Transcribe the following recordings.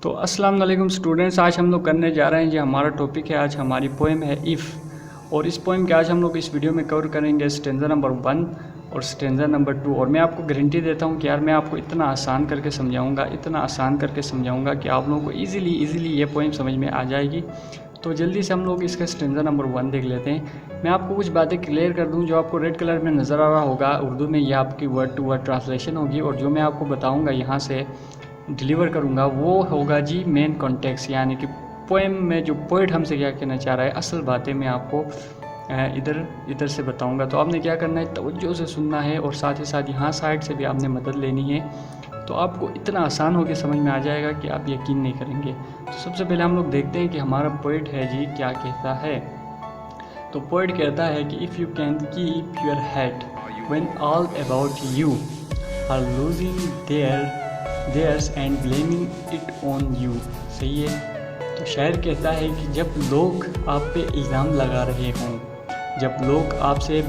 तो अस्सलाम वालेकुम स्टूडेंट्स, आज हम लोग करने जा रहे हैं जी हमारा टॉपिक है, आज हमारी पोएम है इफ़। और इस पोएम के आज हम लोग इस वीडियो में कवर करेंगे स्टेंजा नंबर 1 और स्टेंजा नंबर 2। और मैं आपको गारंटी देता हूं कि यार मैं आपको इतना आसान करके समझाऊंगा कि आप लोगों को ईज़िली ये पोएम समझ में आ जाएगी। तो जल्दी से हम लोग इसका स्टेंजा नंबर 1 देख लेते हैं। मैं आपको कुछ बातें क्लियर कर दूं, जो आपको रेड कलर में नज़र आ रहा होगा उर्दू में, यह आपकी वर्ड टू वर्ड ट्रांसलेशन होगी। और जो मैं आपको बताऊँगा यहाँ से डिलीवर करूँगा वो होगा जी मेन कॉन्टेक्स्ट, यानी कि पोएम में जो पोइट हमसे क्या कहना चाह रहा है, असल बातें मैं आपको इधर से बताऊँगा। तो आपने क्या करना है, तवज्जो से सुनना है और साथ ही साथ यहाँ साइड से भी आपने मदद लेनी है। तो आपको इतना आसान होकर समझ में आ जाएगा कि आप यकीन नहीं करेंगे। तो सबसे पहले हम लोग देखते हैं कि हमारा पोइट है जी क्या कहता है। तो पोइट कहता है कि if you can keep your head when all about you are losing theirs and blaming it on you. सही है। तो शायर कहता है कि जब लोग आप पे इल्ज़ाम लगा रहे हों, जब लोग आपसे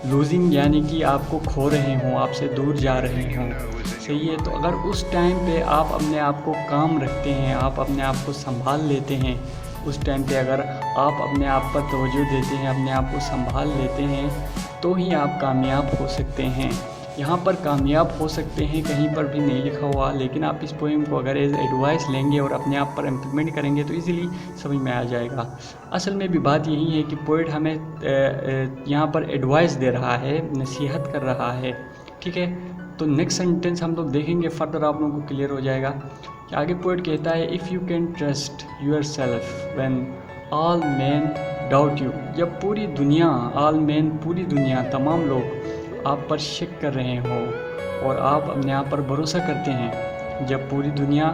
लूजिंग यानी कि आपको खो रहे हों, आपसे दूर जा रहे हों, सही है, तो अगर उस टाइम पे आप अपने आप को काम रखते हैं, आप अपने आप को संभाल लेते हैं, उस टाइम पे अगर आप अपने आप पर तवज्जो देते हैं, अपने आप को संभाल लेते हैं, तो ही आप कामयाब हो सकते हैं। यहाँ पर कामयाब हो सकते हैं कहीं पर भी नहीं लिखा हुआ, लेकिन आप इस पोएम को अगर एज एडवाइस लेंगे और अपने आप पर इम्प्लीमेंट करेंगे तो इजीली समझ में आ जाएगा। असल में भी बात यही है कि पोएट हमें यहाँ पर एडवाइस दे रहा है, नसीहत कर रहा है। ठीक है। तो नेक्स्ट सेंटेंस हम लोग देखेंगे, फर्दर आप लोगों को क्लियर हो जाएगा कि आगे पोएट कहता है if you can trust yourself when all man doubt you. जब पूरी दुनिया, ऑल मैन पूरी दुनिया, तमाम लोग आप पर शक कर रहे हो और आप अपने आप पर भरोसा करते हैं, जब पूरी दुनिया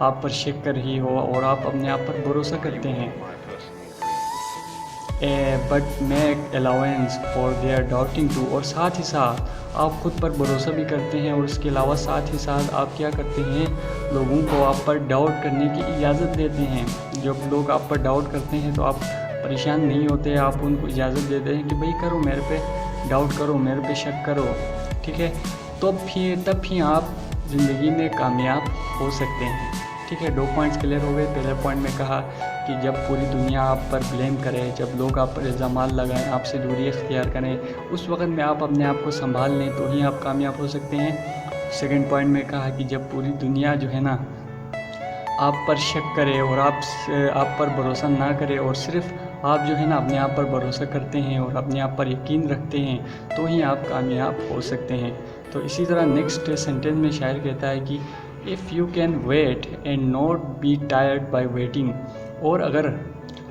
आप पर शक कर रही हो और आप अपने आप पर भरोसा करते हैं, but make allowance for their doubting too. और साथ ही साथ आप खुद पर भरोसा भी करते हैं और उसके अलावा साथ ही साथ आप क्या करते हैं, लोगों को आप पर डाउट करने की इजाज़त देते हैं। जब लोग आप पर डाउट करते हैं तो आप परेशान नहीं होते, आप उनको इजाज़त देते हैं कि भाई करो, मेरे पे डाउट करो, मेरे पे शक करो। ठीक है। तो तब ही आप ज़िंदगी में कामयाब हो सकते हैं। ठीक है। 2 पॉइंट्स क्लियर हो गए। पहले पॉइंट में कहा कि जब पूरी दुनिया आप पर ब्लेम करे, जब लोग आप पर इल्ज़ाम लगाएं, आपसे दूरी इख्तियार करें, उस वक्त में आप अपने आप को संभाल लें तो ही आप कामयाब हो सकते हैं। सेकंड पॉइंट में कहा कि जब पूरी दुनिया जो है ना आप पर शक करे और आप पर भरोसा ना करे और सिर्फ आप जो है ना अपने आप पर भरोसा करते हैं और अपने आप पर यकीन रखते हैं, तो ही आप कामयाब हो सकते हैं। तो इसी तरह नेक्स्ट सेंटेंस में शायर कहता है कि if you can wait and not be tired by waiting. और अगर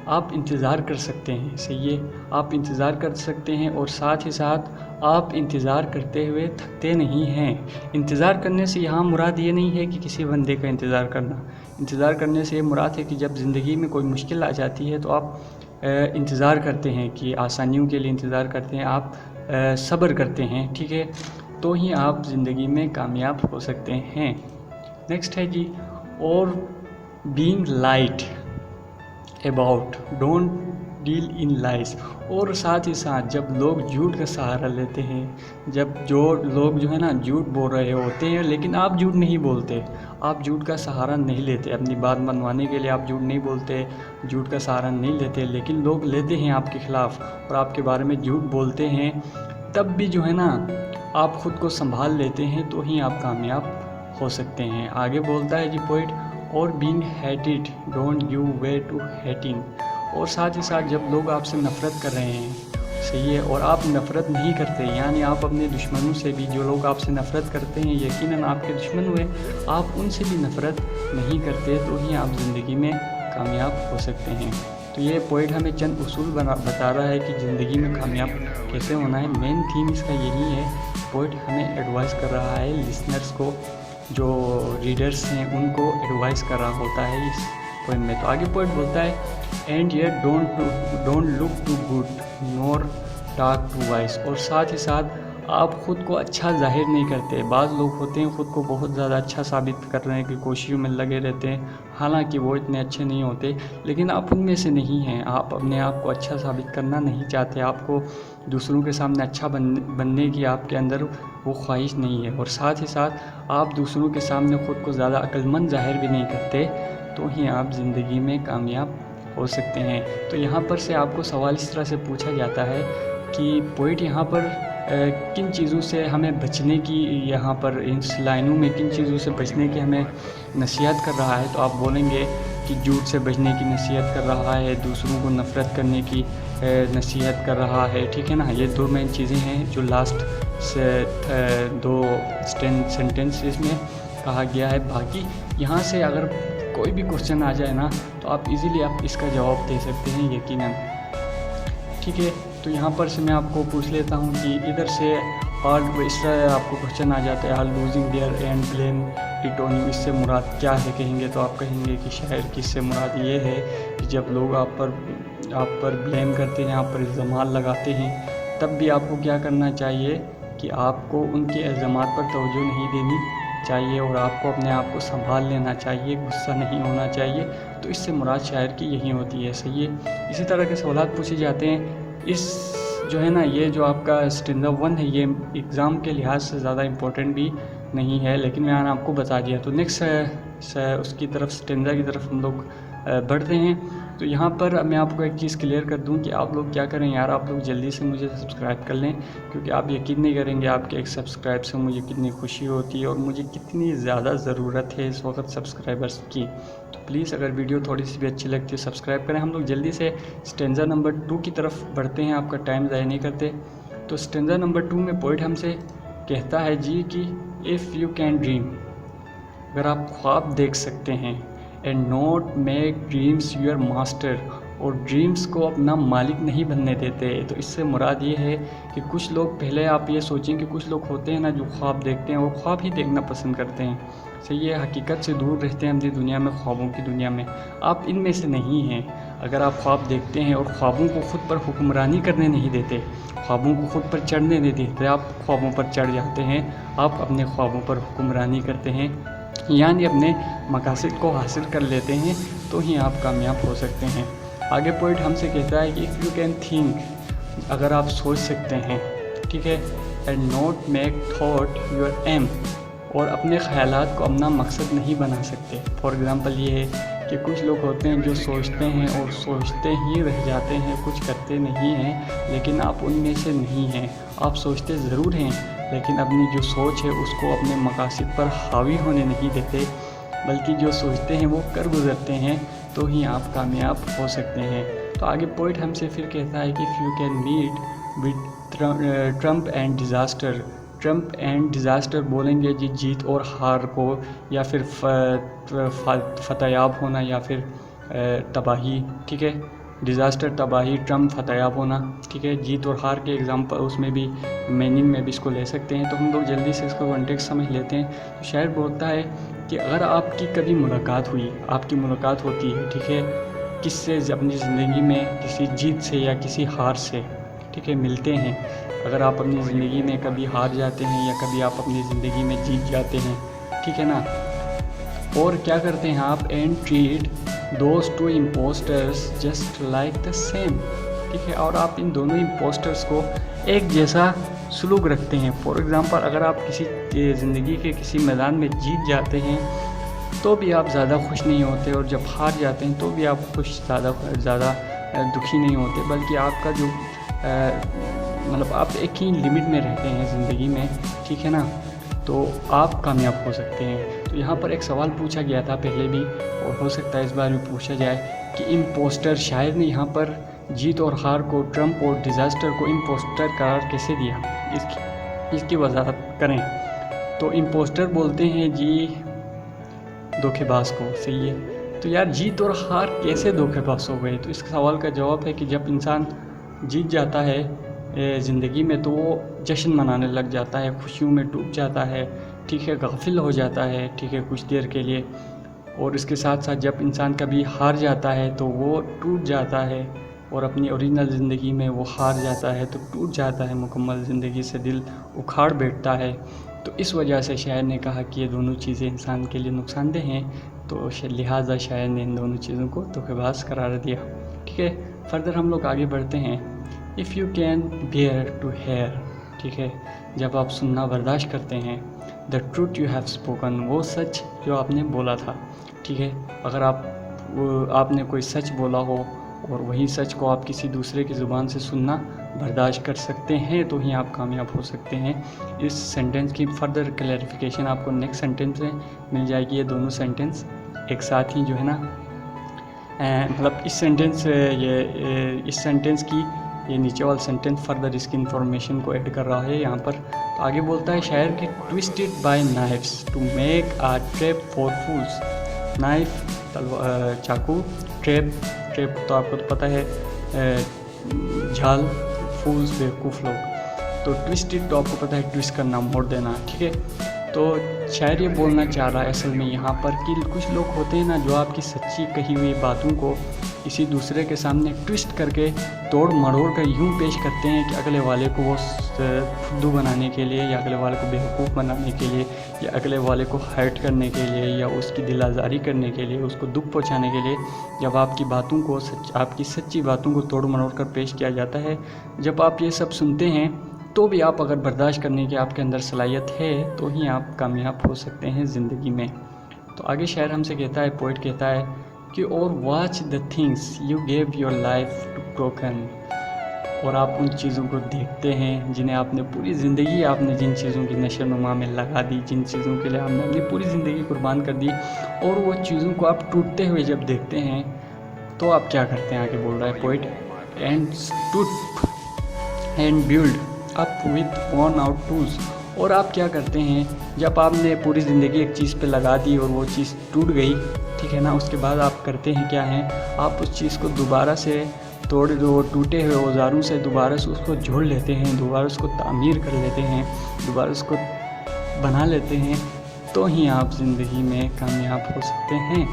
आप इंतज़ार कर सकते हैं, सही है, आप इंतज़ार कर सकते हैं और साथ ही साथ आप इंतज़ार करते हुए थकते नहीं हैं। इंतज़ार करने से यहाँ मुराद ये नहीं है कि किसी बंदे का इंतज़ार करना। इंतज़ार करने से ये मुराद है कि जब ज़िंदगी में कोई मुश्किल आ जाती है तो आप इंतज़ार करते हैं, कि आसानियों के लिए इंतज़ार करते हैं, आप सब्र करते हैं। ठीक है। तो ही आप ज़िंदगी में कामयाब हो सकते हैं। नेक्स्ट है जी, और being light about don't deal in lies. और साथ ही साथ जब लोग झूठ का सहारा लेते हैं, जब जो लोग जो है ना झूठ बोल रहे होते हैं, लेकिन आप झूठ नहीं बोलते, आप झूठ का सहारा नहीं लेते, अपनी बात मनवाने के लिए आप झूठ नहीं बोलते, झूठ का सहारा नहीं लेते, लेकिन लोग लेते हैं आपके ख़िलाफ़ और आपके बारे में झूठ बोलते हैं, तब भी जो है ना आप ख़ुद को संभाल लेते हैं तो ही आप कामयाब हो सकते हैं। आगे बोलता है जी पोइट, और being hated don't give way to hating. और साथ ही साथ जब लोग आपसे नफ़रत कर रहे हैं, सही है, और आप नफ़रत नहीं करते, यानी आप अपने दुश्मनों से भी, जो लोग आपसे नफ़रत करते हैं यकीनन आपके दुश्मन हुए, आप उनसे भी नफ़रत नहीं करते, तो ही आप ज़िंदगी में कामयाब हो सकते हैं। तो ये पोइट हमें चंद उसूल बता रहा है कि ज़िंदगी में कामयाब कैसे होना है। मेन थीम इसका यही है। पोइट हमें एडवाइस कर रहा है, लिसनर्स को, जो रीडर्स हैं उनको एडवाइस कर रहा होता है इस पोएम में। तो आगे पोएट बोलता है and yet don't look too good nor talk too wise. और साथ ही साथ आप ख़ुद को अच्छा जाहिर नहीं करते। बाज़ लोग होते हैं ख़ुद को बहुत ज़्यादा अच्छा साबित करने की कोशिशों में लगे रहते हैं, हालांकि वो इतने अच्छे नहीं होते, लेकिन आप उनमें से नहीं हैं। आप अपने आप को अच्छा साबित करना नहीं चाहते, आपको दूसरों के सामने अच्छा बनने की आपके अंदर वो ख्वाहिश नहीं है, और साथ ही साथ आप दूसरों के सामने ख़ुद को ज़्यादा अक्लमंद ज़ाहिर भी नहीं करते, तो ही आप ज़िंदगी में कामयाब हो सकते हैं। तो यहाँ पर से आपको सवाल इस तरह से पूछा जाता है कि पोइट यहाँ पर किन चीज़ों से हमें बचने की, यहाँ पर इस लाइनों में किन चीज़ों से बचने की हमें नसीहत कर रहा है। तो आप बोलेंगे कि झूठ से बचने की नसीहत कर रहा है, दूसरों को नफ़रत करने की नसीहत कर रहा है, ठीक है ना। ये दो मेन चीज़ें हैं जो लास्ट से 2 सेंटेंसेस में कहा गया है। बाकी यहाँ से अगर कोई भी क्वेश्चन आ जाए ना, तो आप इजीली आप इसका जवाब दे सकते हैं यकीनन, ठीक है। तो यहाँ पर से मैं आपको पूछ लेता हूँ कि इधर से ऑल, इस तरह आपको क्वेश्चन आ जाता है, all losing their and blame it on you, इससे मुराद क्या है कहेंगे, तो आप कहेंगे कि शायर की इससे मुराद ये है कि जब लोग आप पर ब्लेम करते हैं, आप पर इल्ज़ाम लगाते हैं, तब भी आपको क्या करना चाहिए कि आपको उनके इल्ज़ामात पर तवज्जो नहीं देनी चाहिए और आपको अपने आप को संभाल लेना चाहिए, गुस्सा नहीं होना चाहिए। तो इससे मुराद शायर की यही होती है, सही है। इसी तरह के सवाल पूछे जाते हैं। इस जो है ना, ये जो आपका स्टैंजा 1 है, ये एग्ज़ाम के लिहाज से ज़्यादा इम्पोर्टेंट भी नहीं है, लेकिन मैंने आपको बता दिया। तो नेक्स्ट उसकी तरफ, स्टैंजा की तरफ हम लोग बढ़ते हैं। तो यहाँ पर मैं आपको एक चीज़ क्लियर कर दूँ कि आप लोग क्या करें यार, आप लोग जल्दी से मुझे सब्सक्राइब कर लें, क्योंकि आप यकीन नहीं करेंगे आपके एक सब्सक्राइब से मुझे कितनी खुशी होती है और मुझे कितनी ज़्यादा ज़रूरत है इस वक्त सब्सक्राइबर्स की। तो प्लीज़ अगर वीडियो थोड़ी सी भी अच्छी लगती है सब्सक्राइब करें। हम लोग जल्दी से स्टैंजा नंबर 2 की तरफ बढ़ते हैं, आपका टाइम ज़ाया नहीं करते। तो स्टैंजा नंबर 2 में पोइट हमसे कहता है जी कि इफ़ यू कैन ड्रीम, अगर आप ख्वाब देख सकते हैं, and not make dreams your master, और ड्रीम्स को अपना मालिक नहीं बनने देते। तो इससे मुराद ये है कि कुछ लोग, पहले आप ये सोचें कि कुछ लोग होते हैं ना जो ख्वाब देखते हैं, वो ख्वाब ही देखना पसंद करते हैं, सही है, हकीकत से दूर रहते हैं अपनी दुनिया में, ख्वाबों की दुनिया में। आप इनमें से नहीं हैं। अगर आप ख्वाब देखते हैं और ख्वाबों को ख़ुद पर हुक्मरानी करने नहीं देते, ख्वाबों को ख़ुद पर चढ़ने नहीं देते, आप ख्वाबों पर चढ़ जाते हैं, आप अपने ख्वाबों पर हुक्मरानी करते हैं, यानी अपने मकासद को हासिल कर लेते हैं, तो ही आप कामयाब हो सकते हैं। आगे पॉइंट हमसे कहता है कि इफ़ यू कैन थिंक, अगर आप सोच सकते हैं, ठीक है, and not make thought your aim, और अपने ख्यालात को अपना मकसद नहीं बना सकते। फॉर एग्ज़ाम्पल ये है कि कुछ लोग होते हैं जो सोचते हैं और सोचते ही रह जाते हैं, कुछ करते नहीं हैं, लेकिन आप उनमें से नहीं हैं। आप सोचते ज़रूर हैं, लेकिन अपनी जो सोच है उसको अपने मकासद पर हावी होने नहीं देते, बल्कि जो सोचते हैं वो कर गुज़रते हैं, तो ही आप कामयाब हो सकते हैं। तो आगे पॉइंट हमसे फिर कहता है कि if you can meet with triumph and disaster, triumph and disaster बोलेंगे जी जीत और हार को, या फिर फतेयाब होना, या फिर तबाही, ठीक है, डिज़ास्टर तबाही, ट्रम्प फतेयाब होना, ठीक है, जीत और हार के एग्जाम्पल उसमें भी मीनिंग में भी इसको ले सकते हैं। तो हम लोग जल्दी से इसको कॉन्टेक्स्ट समझ लेते हैं। तो शायर बोलता है कि अगर आपकी कभी मुलाकात हुई, आपकी मुलाकात होती है, ठीक है, किससे, अपनी ज़िंदगी में किसी जीत से या किसी हार से, ठीक है, मिलते हैं। अगर आप अपनी ज़िंदगी में कभी हार जाते हैं या कभी आप अपनी ज़िंदगी में जीत जाते हैं, ठीक है ना, और क्या करते हैं आप, and treat those two impostors just like the same, ठीक है, और आप इन दोनों इम्पोस्टर्स को एक जैसा सलूक रखते हैं। फॉर एग्ज़ाम्पल, अगर आप किसी ज़िंदगी के किसी मैदान में जीत जाते हैं तो भी आप ज़्यादा खुश नहीं होते, और जब हार जाते हैं तो भी आप ज़्यादा दुखी नहीं होते, बल्कि आपका जो मतलब आप एक ही लिमिट में रहते हैं ज़िंदगी में, ठीक है ना, तो आप कामयाब हो सकते हैं। तो यहाँ पर एक सवाल पूछा गया था पहले भी, और हो सकता है इस बार भी पूछा जाए कि इम्पोस्टर, शायर ने यहाँ पर जीत और हार को, ट्रम्प और डिज़ास्टर को इम्पोस्टर करार कैसे दिया, इसकी वजाहत करें। तो इम्पोस्टर बोलते हैं जी धोखेबाज को, सही है। तो यार जीत और हार कैसे धोखेबाज हो गए, तो इस सवाल का जवाब है कि जब इंसान जीत जाता है ज़िंदगी में तो वो जश्न मनाने लग जाता है, खुशियों में डूब जाता है, ठीक है, गाफिल हो जाता है, ठीक है, कुछ देर के लिए। और इसके साथ साथ जब इंसान कभी हार जाता है तो वो टूट जाता है, और अपनी ओरिजिनल ज़िंदगी में वो हार जाता है तो टूट जाता है, मुकम्मल ज़िंदगी से दिल उखाड़ बैठता है। तो इस वजह से शायर ने कहा कि ये दोनों चीज़ें इंसान के लिए नुकसानदेह हैं, तो लिहाजा शायर ने इन दोनों चीज़ों को धोखेबाज करार दिया, ठीक है। फर्दर हम लोग आगे बढ़ते हैं। If you can bear to hear, ठीक है, जब आप सुनना बर्दाश्त करते हैं। The truth you have spoken, वो सच जो आपने बोला था। ठीक है, अगर आपने कोई सच बोला हो और वही सच को आप किसी दूसरे की ज़ुबान से सुनना बर्दाश्त कर सकते हैं तो ही आप कामयाब हो सकते हैं। इस सेंटेंस की फर्दर क्लैरिफिकेशन आपको नेक्स्ट सेंटेंस में मिल जाएगी। ये दोनों सेंटेंस एक साथ ही जो है ना, मतलब इस सेंटेंस की ये नीचे वाला सेंटेंस फर्दर इसकी इन्फॉर्मेशन को ऐड कर रहा है यहाँ पर। तो आगे बोलता है शायर कि twisted by knives to make a trap for fools. Knife चाकू, ट्रैप तो आपको तो पता है झाल, फूल्स बेवकूफ़ लोग। तो ट्विस्टेड तो आपको पता है ट्विस्ट करना, मोड़ देना। ठीक है, तो शायर ये बोलना चाह रहा है असल में यहाँ पर कि कुछ लोग होते हैं ना जो आपकी सच्ची कही हुई बातों को किसी दूसरे के सामने ट्विस्ट करके तोड़ मरोड़ कर यूँ पेश करते हैं कि अगले वाले को वो फुद्दू बनाने के लिए, या अगले वाले को बेवकूफ़ बनाने के लिए, या अगले वाले को हर्ट करने के लिए, या उसकी दिल आज़ारी करने के लिए, उसको दुख पहुंचाने के लिए। जब आपकी बातों को आपकी सच्ची बातों को तोड़ मरोड़ कर पेश किया जाता है, जब आप ये सब सुनते हैं तो भी आप अगर बर्दाश्त करने की आपके अंदर सलाहियत है तो ही आप कामयाब हो सकते हैं ज़िंदगी में। तो आगे शायर हमसे कहता है, पोइट कहता है कि और watch the things you gave your life to broken, और आप उन चीज़ों को देखते हैं जिन्हें आपने पूरी ज़िंदगी, आपने जिन चीज़ों की नशो नुमा में लगा दी, जिन चीज़ों के लिए आपने अपनी पूरी ज़िंदगी कुर्बान कर दी, और वो चीज़ों को आप टूटते हुए जब देखते हैं तो आप क्या करते हैं। आगे बोल रहा है poet, and stood and build up with worn out tools, और आप क्या करते हैं जब आपने पूरी ज़िंदगी एक चीज़ पे लगा दी और वो चीज़ टूट गई, ठीक है ना, उसके बाद आप करते हैं क्या हैं, आप उस चीज़ को दोबारा से तोड़ दो, टूटे हुए औजारों से दोबारा से उसको जोड़ लेते हैं, दोबारा उसको तामीर कर लेते हैं, दोबारा उसको बना लेते हैं, तो ही आप ज़िंदगी में कामयाब हो सकते हैं।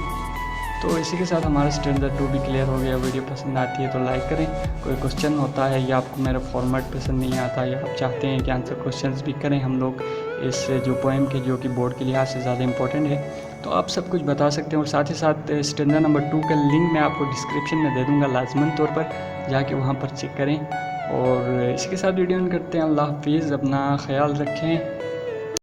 तो इसी के साथ हमारा स्टैंडर्ड 2 भी क्लियर हो गया। वीडियो पसंद आती है तो लाइक करें। कोई क्वेश्चन होता है या आपको मेरा फॉर्मेट पसंद नहीं आता, या आप चाहते हैं कि आंसर क्वेश्चंस भी करें हम लोग इस जो पोएम के, जो कि बोर्ड के लिहाज से ज़्यादा इंपॉर्टेंट है, तो आप सब कुछ बता सकते हैं। और साथ ही साथ स्टैंडर्ड नंबर 2 का लिंक मैं आपको डिस्क्रिप्शन में दे दूँगा, लाजमन तौर पर जाके वहाँ पर चेक करें। और इसी के साथ वीडियो करते हैं। अल्लाह हाफिज़, अपना ख्याल रखें।